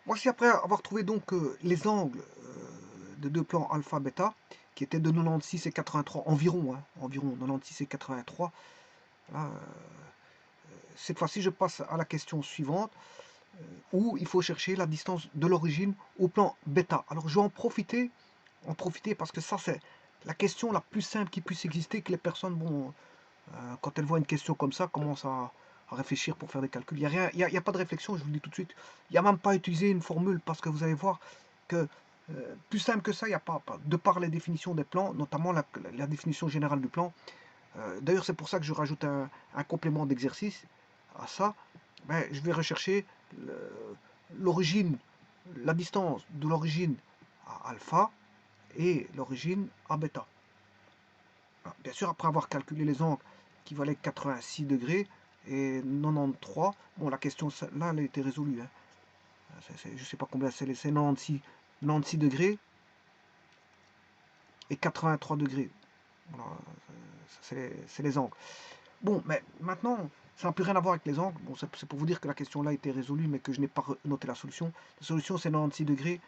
Voici après avoir trouvé donc les angles de deux plans alpha bêta qui étaient de 96 et 83 environ, hein, environ 96 et 83. Voilà, cette fois-ci, je passe à la question suivante où il faut chercher la distance de l'origine au plan bêta. Alors je vais en profiter parce que ça c'est la question la plus simple qui puisse exister, que les personnes, bon, quand elles voient une question comme ça, commencent à réfléchir pour faire des calculs. Il y a pas de réflexion, je vous le dis tout de suite. Il n'y a même pas à utiliser une formule parce que vous allez voir que plus simple que ça, il n'y a pas. De par les définitions des plans, notamment la définition générale du plan. D'ailleurs, c'est pour ça que je rajoute un complément d'exercice à ça. Ben, je vais rechercher l'origine, la distance de l'origine à alpha et l'origine à bêta. Bien sûr, après avoir calculé les angles qui valaient 86 degrés et 93, bon, la question là, elle a été résolue. Hein. Je ne sais pas combien c'est 96 degrés et 83 degrés. Voilà, c'est les angles. Bon, mais maintenant, ça n'a plus rien à voir avec les angles. Bon, c'est pour vous dire que la question là a été résolue, mais que je n'ai pas noté la solution. La solution, c'est 96 degrés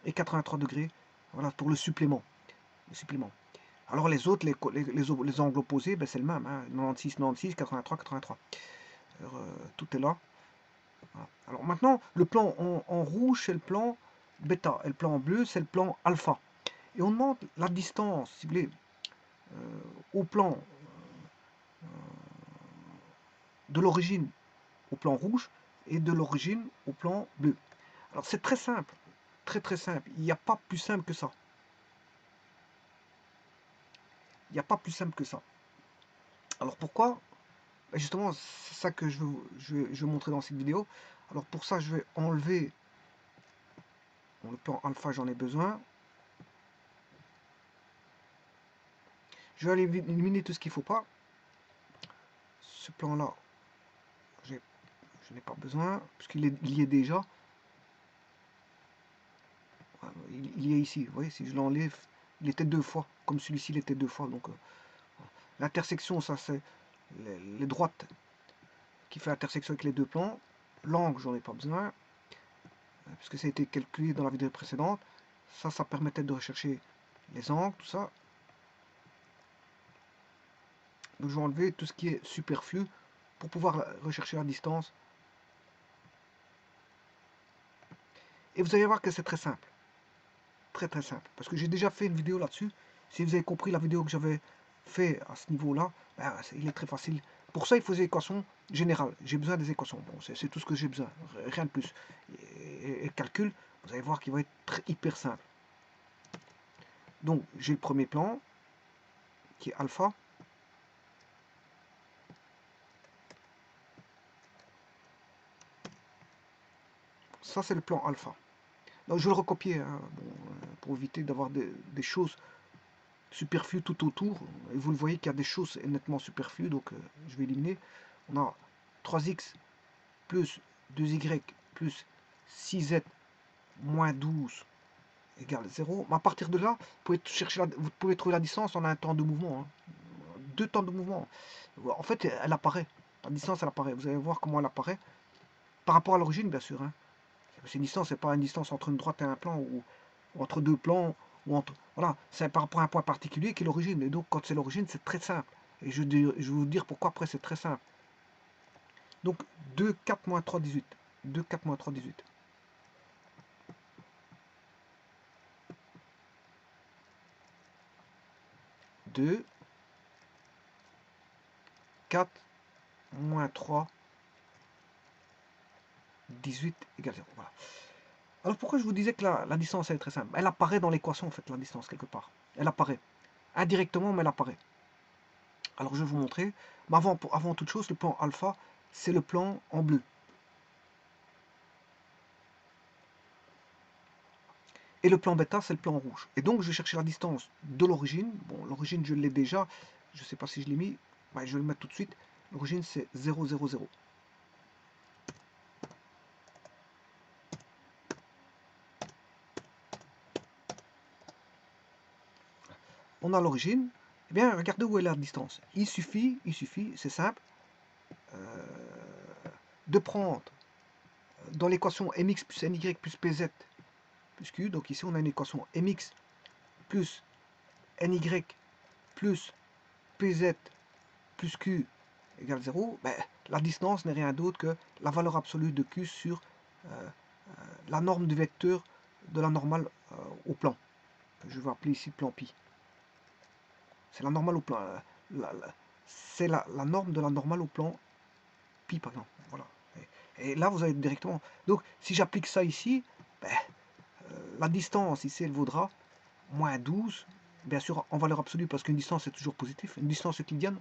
et 83 degrés. Voilà, pour le supplément. Le supplément. Alors les autres, les angles opposés, ben, c'est le même. Hein, 96, 96, 83, 83. Alors, tout est là. Voilà. Alors maintenant, le plan en rouge, c'est le plan bêta. Et le plan en bleu, c'est le plan alpha. Et on demande la distance, si vous voulez, au plan de l'origine au plan rouge et de l'origine au plan bleu. Alors c'est très simple, très très simple. Il n'y a pas plus simple que ça. Il n'y a pas plus simple que ça. Alors pourquoi? Justement, c'est ça que je vais montrer dans cette vidéo. Alors pour ça, je vais enlever le plan alpha, j'en ai besoin. Je vais aller éliminer tout ce qu'il ne faut pas. Ce plan-là, je n'ai pas besoin, puisqu'il y est déjà. Il y est ici. Vous voyez, si je l'enlève, il était deux fois, comme celui-ci, il était deux fois. Donc l'intersection, ça c'est les droites qui fait l'intersection avec les deux plans. L'angle, j'en ai pas besoin, puisque ça a été calculé dans la vidéo précédente. Ça permettait de rechercher les angles, tout ça. Donc je vais enlever tout ce qui est superflu pour pouvoir rechercher la distance. Et vous allez voir que c'est très simple. Très très simple. Parce que j'ai déjà fait une vidéo là-dessus. Si vous avez compris la vidéo que j'avais fait à ce niveau-là, ben, il est très facile. Pour ça, il faut des équations générales. J'ai besoin des équations. Bon, c'est tout ce que j'ai besoin. Rien de plus. Et le calcul, vous allez voir qu'il va être hyper simple. Donc, j'ai le premier plan, qui est alpha. Ça, c'est le plan alpha. Donc, je vais le recopier, hein, bon, pour éviter d'avoir des choses superflues tout autour. Et vous le voyez qu'il y a des choses nettement superflues, donc je vais éliminer. On a 3x plus 2y plus 6z moins 12 égale 0. Mais à partir de là, vous pouvez trouver la distance en un temps de mouvement. Hein. Deux temps de mouvement. En fait, elle apparaît. La distance, elle apparaît. Vous allez voir comment elle apparaît. Par rapport à l'origine, bien sûr. Hein. C'est une distance, c'est pas une distance entre une droite et un plan, ou entre deux plans, ou entre. Voilà, c'est par rapport à un point particulier qui est l'origine. Et donc, quand c'est l'origine, c'est très simple. Et je vais vous dire pourquoi après c'est très simple. Donc, 2, 4 moins 3, 18. 2, 4 moins 3, 18. 2, 4, moins 3, 18 égale 0. Voilà. Alors pourquoi je vous disais que la distance elle est très simple? Elle apparaît dans l'équation en fait, la distance quelque part. Elle apparaît. Indirectement, mais elle apparaît. Alors je vais vous montrer. Mais avant toute chose, le plan alpha, c'est le plan en bleu. Et le plan bêta, c'est le plan rouge. Et donc je vais chercher la distance de l'origine. Bon, l'origine, je l'ai déjà. Je ne sais pas si je l'ai mis. Ouais, je vais le mettre tout de suite. L'origine, c'est 0, 0, 0. On a l'origine. Eh bien, regardez où est la distance. Il suffit, c'est simple, de prendre dans l'équation mx plus ny plus pz plus q, donc ici on a une équation mx plus ny plus pz plus q égale 0, ben, la distance n'est rien d'autre que la valeur absolue de q sur la norme du vecteur de la normale au plan, que je vais appeler ici plan pi. C'est la normale au plan, c'est la norme de la normale au plan pi par exemple. Voilà. Et là vous avez directement. Donc si j'applique ça ici, ben, la distance ici elle vaudra moins 12, bien sûr en valeur absolue parce qu'une distance est toujours positive, une distance euclidienne.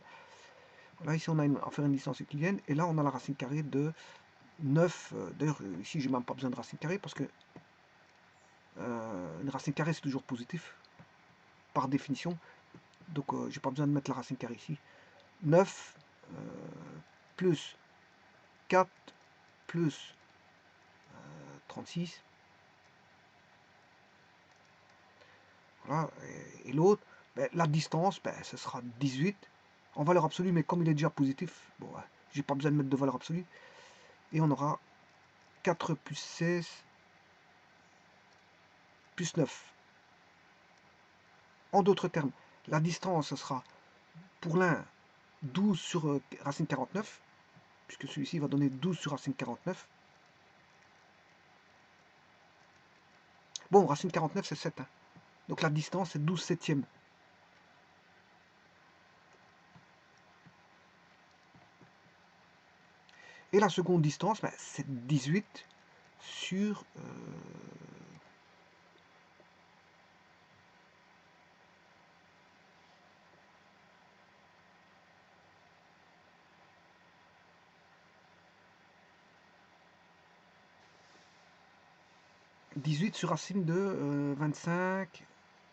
Là ici on a à faire une distance euclidienne et là on a la racine carrée de 9. D'ailleurs ici j'ai même pas besoin de racine carrée parce que une racine carrée c'est toujours positif par définition. Donc j'ai pas besoin de mettre la racine carrée ici. 9 plus 4 plus 36. Voilà. Et l'autre, ben, la distance, ben, ce sera 18 en valeur absolue, mais comme il est déjà positif, bon, j'ai pas besoin de mettre de valeur absolue. Et on aura 4 plus 16 plus 9. En d'autres termes, la distance, ce sera pour l'un 12 sur racine 49, puisque celui-ci va donner 12 sur racine 49. Bon, racine 49, c'est 7. Hein. Donc la distance, c'est 12 septièmes. Et la seconde distance, ben, c'est 18 sur... 18 sur racine de 25,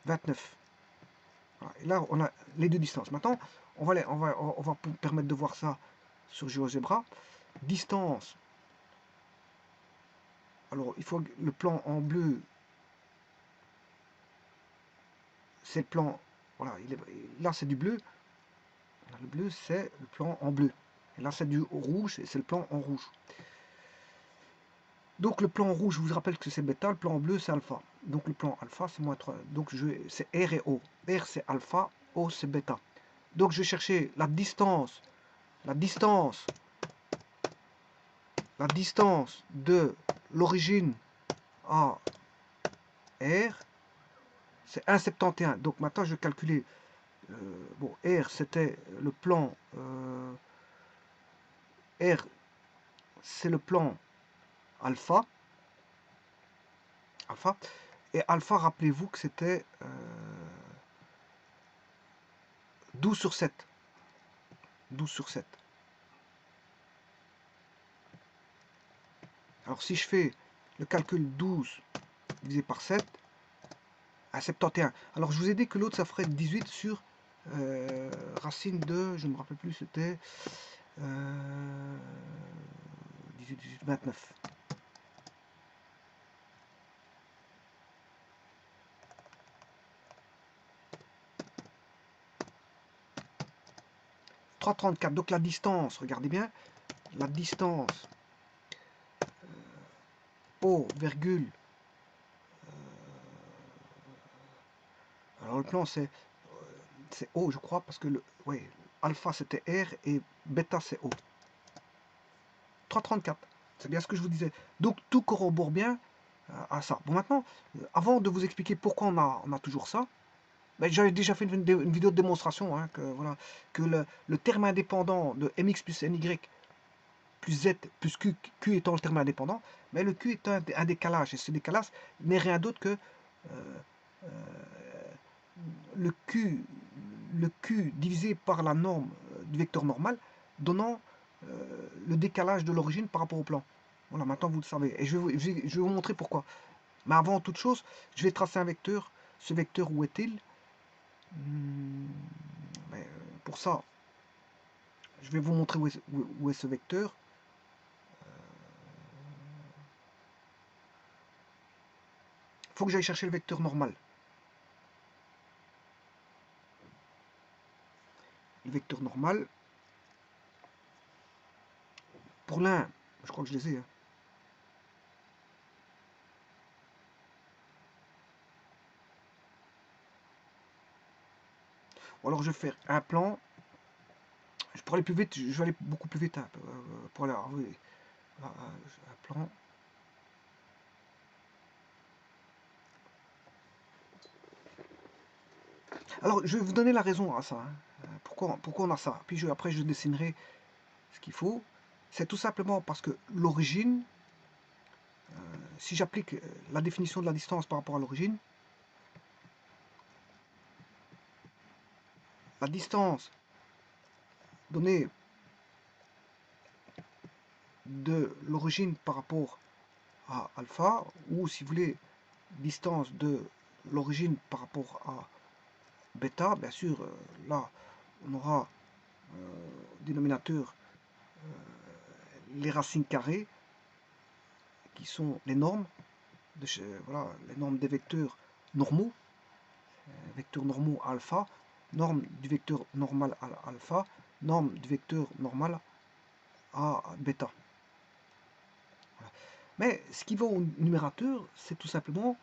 29. Voilà. Et là, on a les deux distances. Maintenant, on va permettre de voir ça sur GeoGebra. Distance. Alors, il faut le plan en bleu. C'est le plan. Voilà, là c'est du bleu. Le bleu, c'est le plan en bleu. Et là, c'est du rouge et c'est le plan en rouge. Donc le plan rouge, je vous rappelle que c'est bêta, le plan bleu c'est alpha. Donc le plan alpha c'est moins 3. Donc c'est R et O. R c'est alpha, O c'est bêta. Donc je vais chercher la distance de l'origine à R, c'est 1,71. Donc maintenant je vais calculer, bon R c'était le plan, R c'est le plan alpha, et alpha rappelez-vous que c'était 12 sur 7. 12 sur 7. Alors si je fais le calcul 12 divisé par 7, à 71. Alors je vous ai dit que l'autre ça ferait 18 sur racine de, je ne me rappelle plus, c'était 18, 29. « 3,34. Donc la distance, regardez bien, la distance O, virgule, alors le plan c'est O je crois, parce que ouais, alpha c'était R et bêta c'est O. 3,34. C'est bien ce que je vous disais. Donc tout corrobore bien à ça. Bon maintenant, avant de vous expliquer pourquoi on a toujours ça, ben, j'avais déjà fait une vidéo de démonstration hein, que, voilà, que le terme indépendant de mx plus ny plus z plus q, q étant le terme indépendant, mais le q est un décalage. Et ce décalage n'est rien d'autre que le q divisé par la norme du vecteur normal, donnant le décalage de l'origine par rapport au plan. Voilà, maintenant vous le savez. Et je vais vous montrer pourquoi. Mais avant toute chose, je vais tracer un vecteur. Ce vecteur, où est-il? Pour ça, je vais vous montrer où est ce vecteur. Il faut que j'aille chercher le vecteur normal. Le vecteur normal, pour l'un, je crois que je les ai. Hein. Ou alors je vais faire un plan. Je pourrais aller plus vite, je vais aller beaucoup plus vite hein, pour aller oui, un plan. Alors je vais vous donner la raison à ça. Hein. Pourquoi on a ça. Puis après je dessinerai ce qu'il faut. C'est tout simplement parce que l'origine, si j'applique la définition de la distance par rapport à l'origine, la distance donnée de l'origine par rapport à alpha, ou si vous voulez, distance de l'origine par rapport à bêta, bien sûr, là, on aura dénominateur les racines carrées, qui sont les normes, voilà, les normes des vecteurs normaux, vecteurs normaux alpha, norme du vecteur normal à alpha, norme du vecteur normal à bêta. Voilà. Mais ce qui va au numérateur, c'est tout simplement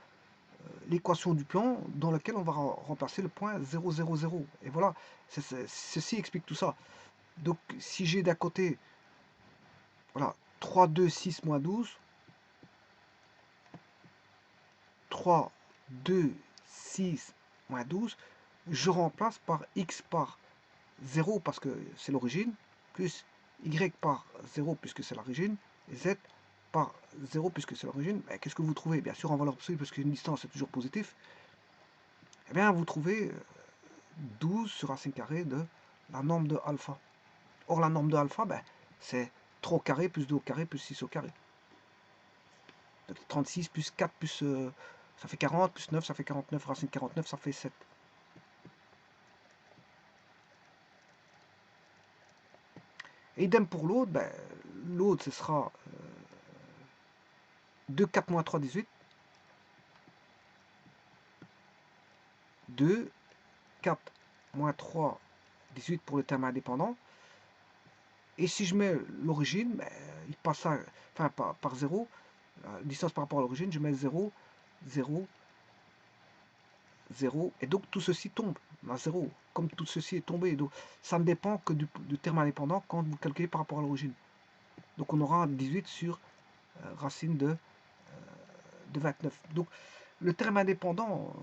l'équation du plan dans laquelle on va remplacer le point 0, 0, 0. Et voilà, ceci explique tout ça. Donc si j'ai d'un côté, voilà, 3, 2, 6, moins 12, 3, 2, 6, moins 12, je remplace par x par 0 parce que c'est l'origine, plus y par 0 puisque c'est l'origine, et z par 0 puisque c'est l'origine. Qu'est-ce que vous trouvez? Bien sûr en valeur absolue parce qu'une distance est toujours positif. Eh bien vous trouvez 12 sur racine carrée de la norme de alpha. Or la norme de alpha, c'est 3 au carré plus 2 au carré plus 6 au carré. Donc 36 plus 4 plus... ça fait 40, plus 9, ça fait 49, racine 49, ça fait 7. Et idem pour l'autre, l'autre ce sera 2, 4 moins 3, 18. 2, 4 moins 3, 18 pour le terme indépendant. Et si je mets l'origine, il passe à, enfin, par 0, la distance par rapport à l'origine, je mets 0, 0, 0, et donc tout ceci tombe à 0, comme tout ceci est tombé. Donc ça ne dépend que du terme indépendant quand vous calculez par rapport à l'origine. Donc on aura 18 sur racine de 29. Donc le terme indépendant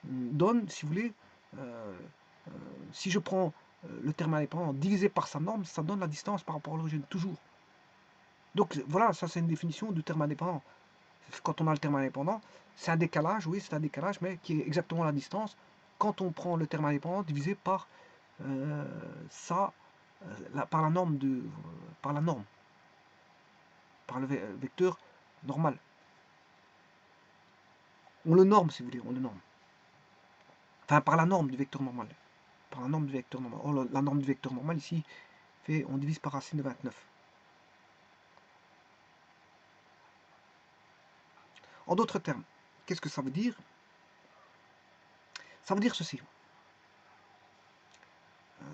donne, si vous voulez, si je prends le terme indépendant divisé par sa norme, ça donne la distance par rapport à l'origine, toujours. Donc voilà, ça c'est une définition du terme indépendant. Quand on a le terme indépendant, c'est un décalage, oui, c'est un décalage, mais qui est exactement la distance quand on prend le terme indépendant divisé par par la norme par le vecteur normal. On le norme, si vous voulez, on le norme. Enfin, par la norme du vecteur normal. Par la norme du vecteur normal. Or, la norme du vecteur normal, ici, fait, on divise par racine de 29. En d'autres termes, qu'est-ce que ça veut dire? Ça veut dire ceci.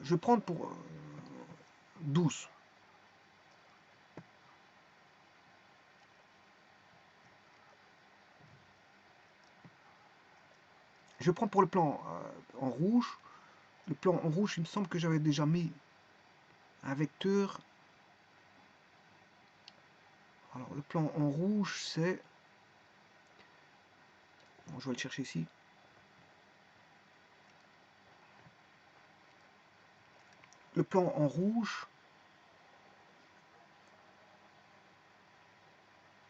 Je vais prendre pour 12. Je prends pour le plan en rouge. Le plan en rouge, il me semble que j'avais déjà mis un vecteur. Alors, le plan en rouge, c'est... Bon, je vais le chercher ici. Le plan en rouge,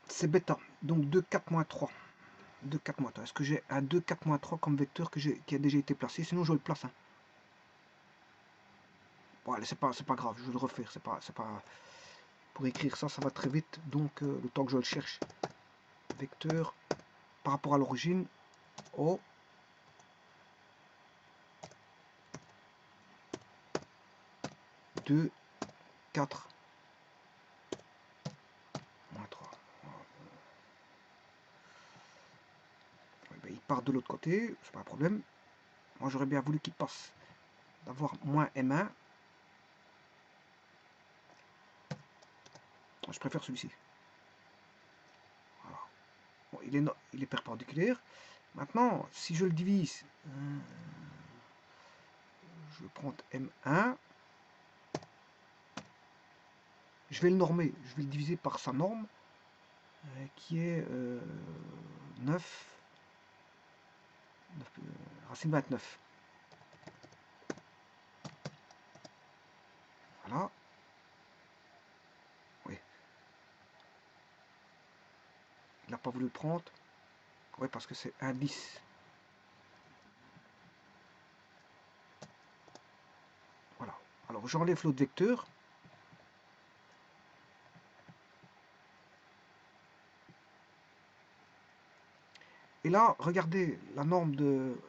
c'est bêta. Donc 2, 4, moins 3. 2, 4, moins 3. Est-ce que j'ai un 2, 4, moins 3 comme vecteur qui a déjà été placé? Sinon, je le place. Hein. Bon, allez, c'est pas grave, je vais le refaire. C'est pas... Pour écrire ça, ça va très vite. Donc, le temps que je le cherche. Vecteur par rapport à l'origine. O. 2, 4, moins 3. Il part de l'autre côté, c'est pas un problème. Moi, j'aurais bien voulu qu'il passe d'avoir moins M1. Je préfère celui-ci. Voilà. Bon, il est perpendiculaire. Maintenant, si je le divise, je vais prendre M1. Je vais le normer, je vais le diviser par sa norme, qui est 9, racine 29. Voilà. Oui. Il n'a pas voulu le prendre. Oui, parce que c'est 1,10. Voilà. Alors j'enlève l'autre vecteur. Et là, regardez la norme de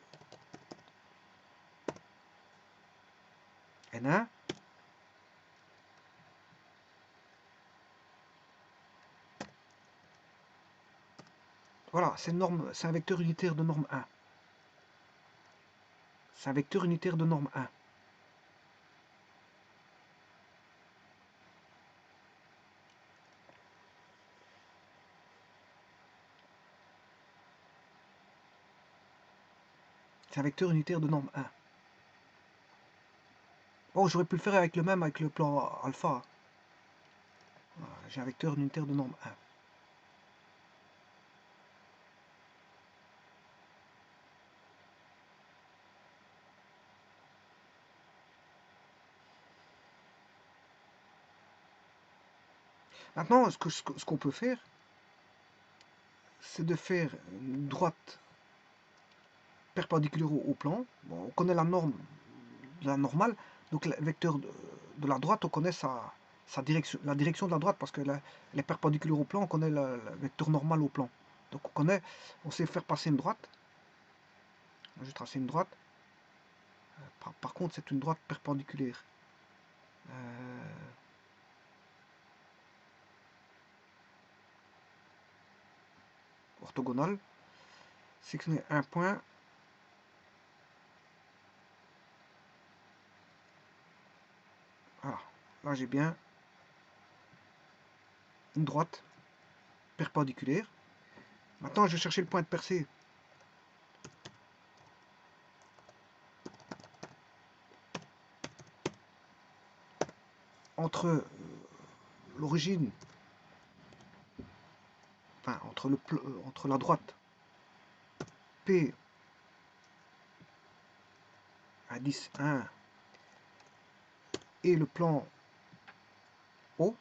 N1. Voilà, c'est un vecteur unitaire de norme 1. C'est un vecteur unitaire de norme 1. C'est un vecteur unitaire de norme 1. Oh, j'aurais pu le faire avec le plan alpha. Voilà, j'ai un vecteur unitaire de norme 1. Maintenant, ce qu'on peut faire, c'est de faire une droite perpendiculaire au plan. Bon, on connaît la norme de la normale, donc le vecteur de la droite, on connaît sa direction, la direction de la droite, parce que elle est perpendiculaire au plan, on connaît le vecteur normal au plan. Donc on sait faire passer une droite. Je vais tracer une droite. Par contre, c'est une droite perpendiculaire. Orthogonale. Sectionner un point. Voilà. Là, j'ai bien une droite perpendiculaire. Maintenant, je vais chercher le point de percée. Entre l'origine, enfin, entre la droite P à 10, 1 et le plan O.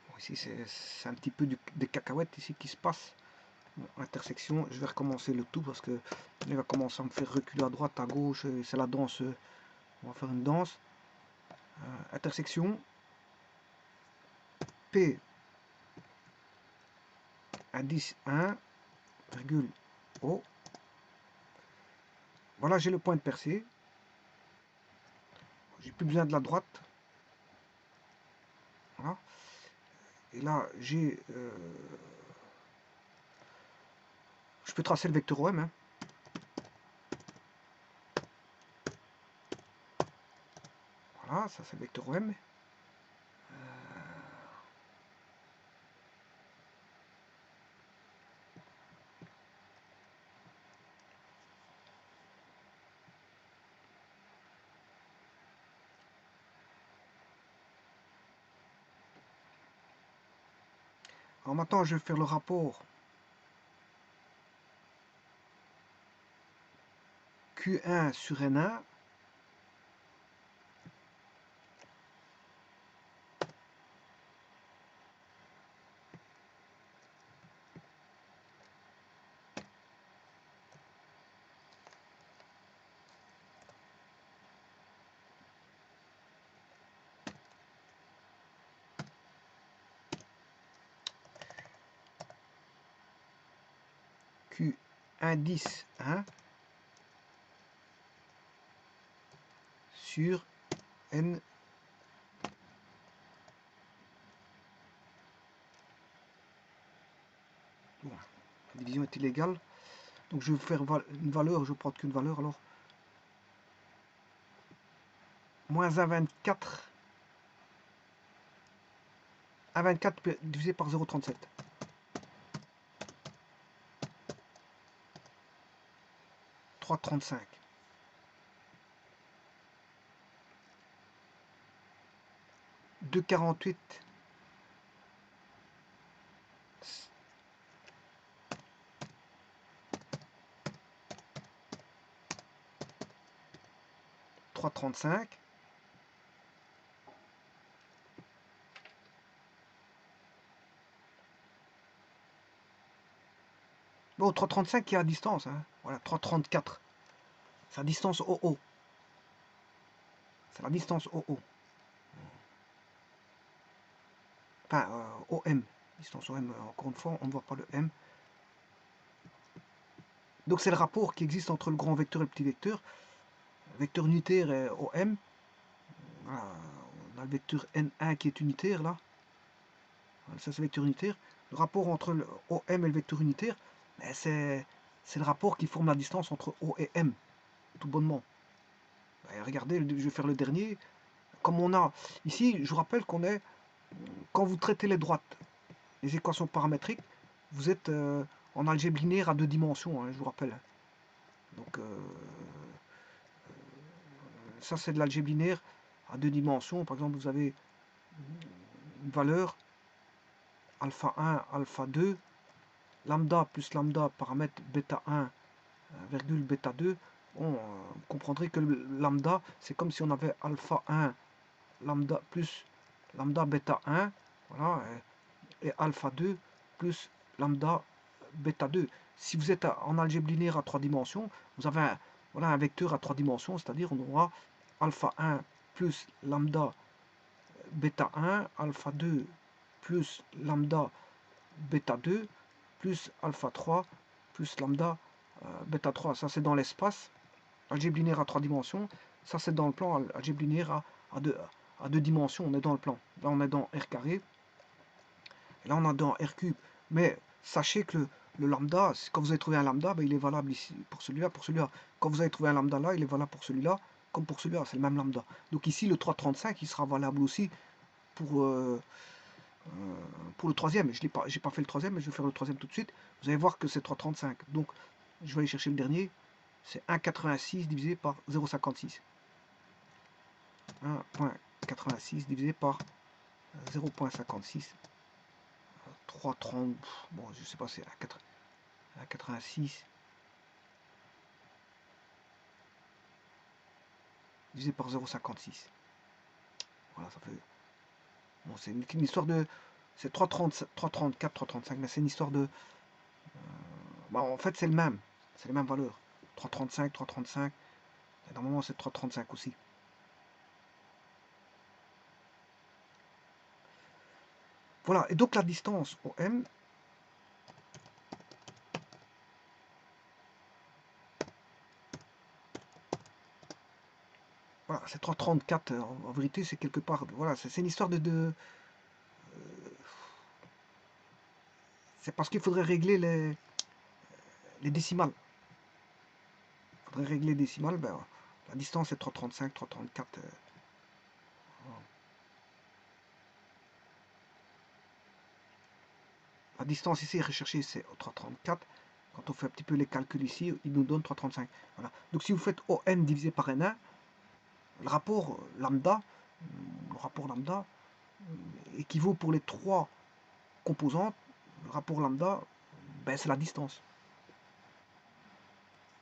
Bon, ici, c'est un petit peu des cacahuètes ici qui se passent. Bon, intersection, je vais recommencer le tout parce que il va commencer à me faire reculer à droite, à gauche. C'est la danse. On va faire une danse. Intersection. P à 10, 1, virgule O. Voilà, j'ai le point de percée. J'ai plus besoin de la droite. Voilà. Et là, j'ai... je peux tracer le vecteur OM. Hein. Voilà, ça c'est le vecteur OM. Alors maintenant, je vais faire le rapport Q1 sur N1. Q1 10, 1. sur n. Bon, la division est illégale. Donc je vais faire une valeur, je ne prends qu'une valeur alors. Moins 1,24. 1,24 divisé par 0,37. 3,35. 2,48. 3,35. Bon, 3,35 qui est à distance. Hein. Voilà, 3,34. C'est la distance OO. C'est la distance OO. Enfin, OM. Distance OM, encore une fois, on ne voit pas le M. Donc c'est le rapport qui existe entre le grand vecteur et le petit vecteur. Le vecteur unitaire est OM. Voilà, on a le vecteur N1 qui est unitaire là. Voilà, ça c'est le vecteur unitaire. Le rapport entre le OM et le vecteur unitaire, c'est le rapport qui forme la distance entre O et M, tout bonnement. Ben, regardez, je vais faire le dernier. Comme on a ici, je vous rappelle qu'on est, quand vous traitez les droites, les équations paramétriques, vous êtes en algèbre linéaire à 2 dimensions, hein, je vous rappelle. Donc ça c'est de l'algèbre linéaire à 2 dimensions. Par exemple, vous avez une valeur alpha 1, alpha 2, lambda plus lambda paramètre bêta 1, virgule bêta 2. Bon, vous comprendrez que le lambda, c'est comme si on avait alpha 1, lambda plus lambda bêta 1, voilà, et alpha 2 plus lambda bêta 2. Si vous êtes en algèbre linéaire à 3 dimensions, vous avez voilà, un vecteur à 3 dimensions, c'est-à-dire on aura alpha 1 plus lambda bêta 1, alpha 2 plus lambda bêta 2, plus alpha 3 plus lambda bêta 3. Ça c'est dans l'espace, algèbre linéaire à 3 dimensions. Ça c'est dans le plan, algèbre linéaire à 2 dimensions. On est dans le plan. Là on est dans R carré. Et là on est dans R cube. Mais sachez que le lambda, quand vous avez trouvé un lambda, ben, il est valable ici pour celui-là, pour celui-là. Quand vous avez trouvé un lambda là, il est valable pour celui-là, comme pour celui-là, c'est le même lambda. Donc ici le 3,35 il sera valable aussi pour le troisième. Je n'ai pas fait le troisième, mais je vais faire le troisième tout de suite. Vous allez voir que c'est 3,35. Donc je vais aller chercher le dernier. C'est 1,86 divisé par 0,56. 1,86 divisé par 0,56. 3,30. Bon, je sais pas, c'est 1,86 divisé par 0,56. Voilà, ça fait. Bon, c'est une histoire de. C'est 3,30, 3,34, 3,35, mais c'est une histoire de. Bah, en fait, c'est le même. C'est les mêmes valeurs. 3,35, 3,35. Et normalement, c'est 3,35 aussi. Voilà, et donc la distance OM, voilà, c'est 3,34. En vérité, c'est quelque part. Voilà, c'est une histoire c'est parce qu'il faudrait régler les décimales. Il faudrait régler les décimales. Ben, la distance est 3,35, 3,34. La distance ici recherchée, c'est 3,34. Quand on fait un petit peu les calculs ici, il nous donne 3,35. Voilà. Donc si vous faites OM divisé par N1, le rapport lambda équivaut pour les trois composantes. Le rapport lambda, ben, c'est la distance.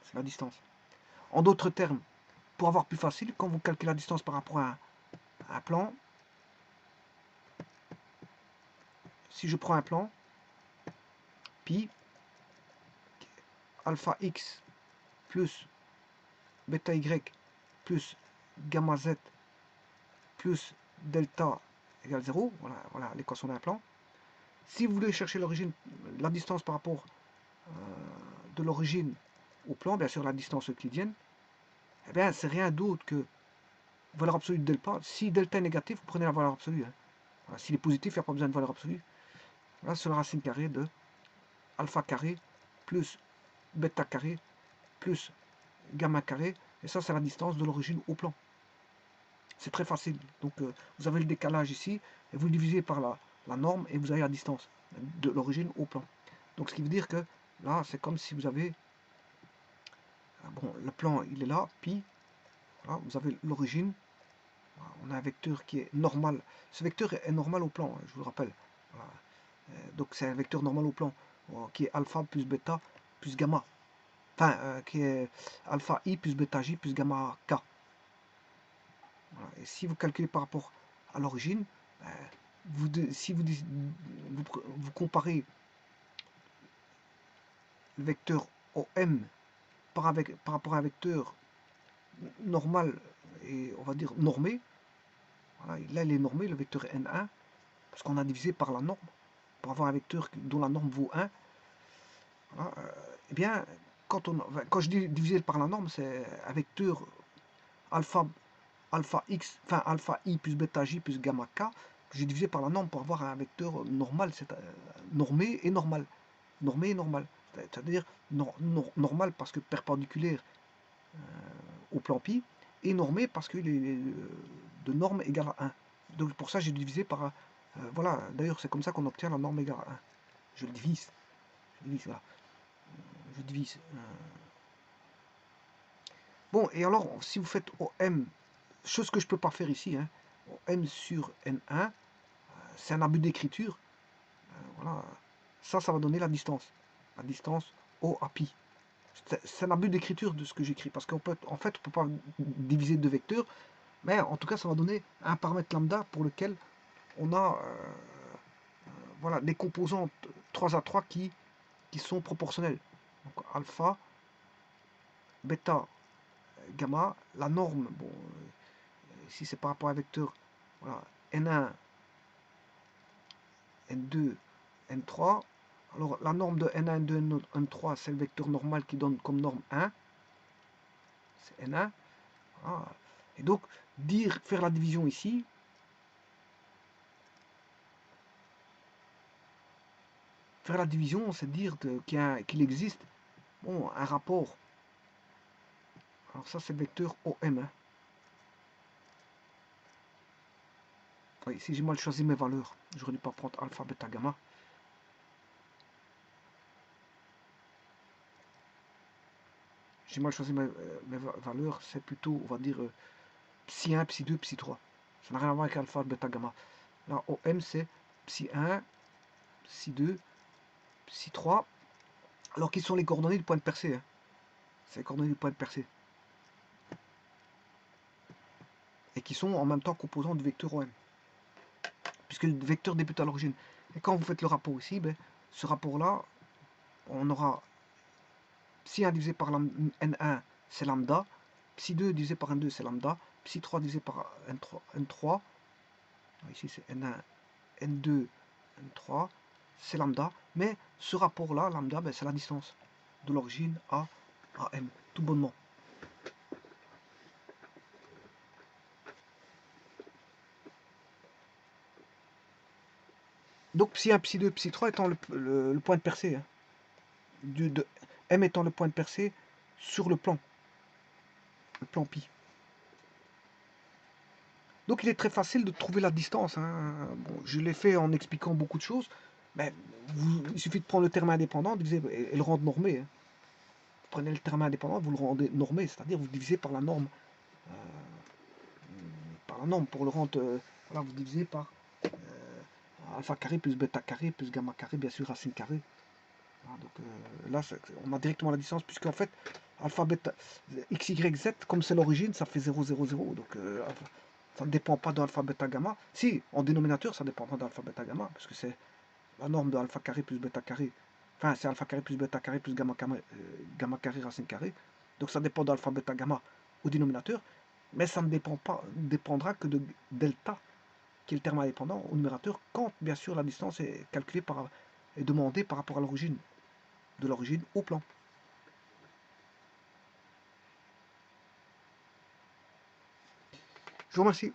C'est la distance. En d'autres termes, pour avoir plus facile, quand vous calculez la distance par rapport à un plan, si je prends un plan, pi, alpha x plus bêta y plus gamma z plus delta égale 0, voilà l'équation d'un plan. Si vous voulez chercher l'origine, la distance par rapport de l'origine au plan, bien sûr la distance euclidienne, eh bien c'est rien d'autre que valeur absolue de delta. Si delta est négatif, vous prenez la valeur absolue. Hein. Voilà, s'il est positif, il n'y a pas besoin de valeur absolue. Là, c'est la racine carrée de alpha carré plus bêta carré plus gamma carré. Et ça, c'est la distance de l'origine au plan. C'est très facile. Donc, vous avez le décalage ici, et vous le divisez par la norme, et vous avez la distance de l'origine au plan. Donc, ce qui veut dire que là, c'est comme si vous avez... Bon, le plan, il est là, pi. Voilà, vous avez l'origine. On a un vecteur qui est normal. Ce vecteur est normal au plan, hein, je vous le rappelle. Voilà. Donc, c'est un vecteur normal au plan, qui est alpha plus bêta plus gamma. Enfin, qui est alpha i plus bêta j plus gamma k. Voilà. Et si vous calculez par rapport à l'origine, si vous comparez le vecteur OM par rapport à un vecteur normal et on va dire normé, voilà, là il est normé, le vecteur N1, parce qu'on a divisé par la norme, pour avoir un vecteur dont la norme vaut 1, voilà, eh bien, quand je dis divisé par la norme, c'est un vecteur alpha x, enfin alpha i plus bêta j plus gamma k, que j'ai divisé par la norme pour avoir un vecteur normal, c'est normé et normal. Normé et normal. C'est-à-dire normal parce que perpendiculaire au plan pi, et normé parce qu'il est de norme égale à 1. Donc pour ça j'ai divisé par... voilà, d'ailleurs c'est comme ça qu'on obtient la norme égale à 1. Je le divise. Voilà. Je divise. Bon, et alors, si vous faites OM, chose que je ne peux pas faire ici, hein, OM sur N1, c'est un abus d'écriture. Voilà. Ça va donner la distance. La distance O à pi. C'est un abus d'écriture de ce que j'écris, parce qu'en fait, on ne peut pas diviser deux vecteurs, mais en tout cas, ça va donner un paramètre lambda pour lequel on a voilà, des composantes 3 à 3 qui sont proportionnelles. Donc alpha, bêta, gamma, la norme, bon, si c'est par rapport à un vecteur, voilà, N1, N2, N3, alors la norme de N1, N2, N3, c'est le vecteur normal qui donne comme norme 1, c'est N1, voilà. Et donc, faire la division ici, faire la division, c'est dire qu'il existe bon, un rapport. Alors ça, c'est le vecteur OM. Hein. Oui, si j'ai mal choisi mes valeurs, j'aurais dû pas prendre alpha, bêta, gamma. J'ai mal choisi mes valeurs, c'est plutôt, on va dire, psi 1, psi 2, psi 3. Ça n'a rien à voir avec alpha, bêta, gamma. Là, OM, c'est psi 1, psi 2, psi 3. Alors, qui sont les coordonnées du point de percée hein. C'est les coordonnées du point de percée. Et qui sont en même temps composants du vecteur OM. Puisque le vecteur débute à l'origine. Et quand vous faites le rapport ici, ben, ce rapport-là, on aura psi 1 divisé par N1, c'est lambda. Psi 2 divisé par N2, c'est lambda. Psi 3 divisé par N3. Ici, c'est N1, N2, N3. C'est lambda. Mais ce rapport-là, lambda, ben, c'est la distance de l'origine à M. Tout bonnement. Donc psi 1, psi 2, psi 3 étant le point de percée. Hein. M étant le point de percée sur le plan pi. Donc il est très facile de trouver la distance. Hein. Bon, je l'ai fait en expliquant beaucoup de choses, mais il suffit de prendre le terme indépendant et le rendre normé. Hein. Vous prenez le terme indépendant, vous le rendez normé, c'est-à-dire vous divisez par la norme. Pour le rendre, voilà, vous divisez par alpha carré plus bêta carré plus gamma carré, bien sûr racine carrée. Voilà, donc là, on a directement la distance, puisqu'en fait, alpha, bêta, x, y, z, comme c'est l'origine, ça fait 0, 0, 0. Donc ça ne dépend pas de alpha, bêta, gamma. Si, en dénominateur, ça dépendra d'alpha, bêta, gamma, parce que c'est la norme de alpha carré plus bêta carré. Enfin, c'est alpha carré plus bêta carré plus gamma carré racine carrée. Donc ça dépend d'alpha, bêta, gamma au dénominateur, mais ça ne dépendra que de delta, qui est le terme indépendant au numérateur, quand bien sûr la distance est calculée est demandée par rapport à l'origine, de l'origine au plan. Je vous remercie.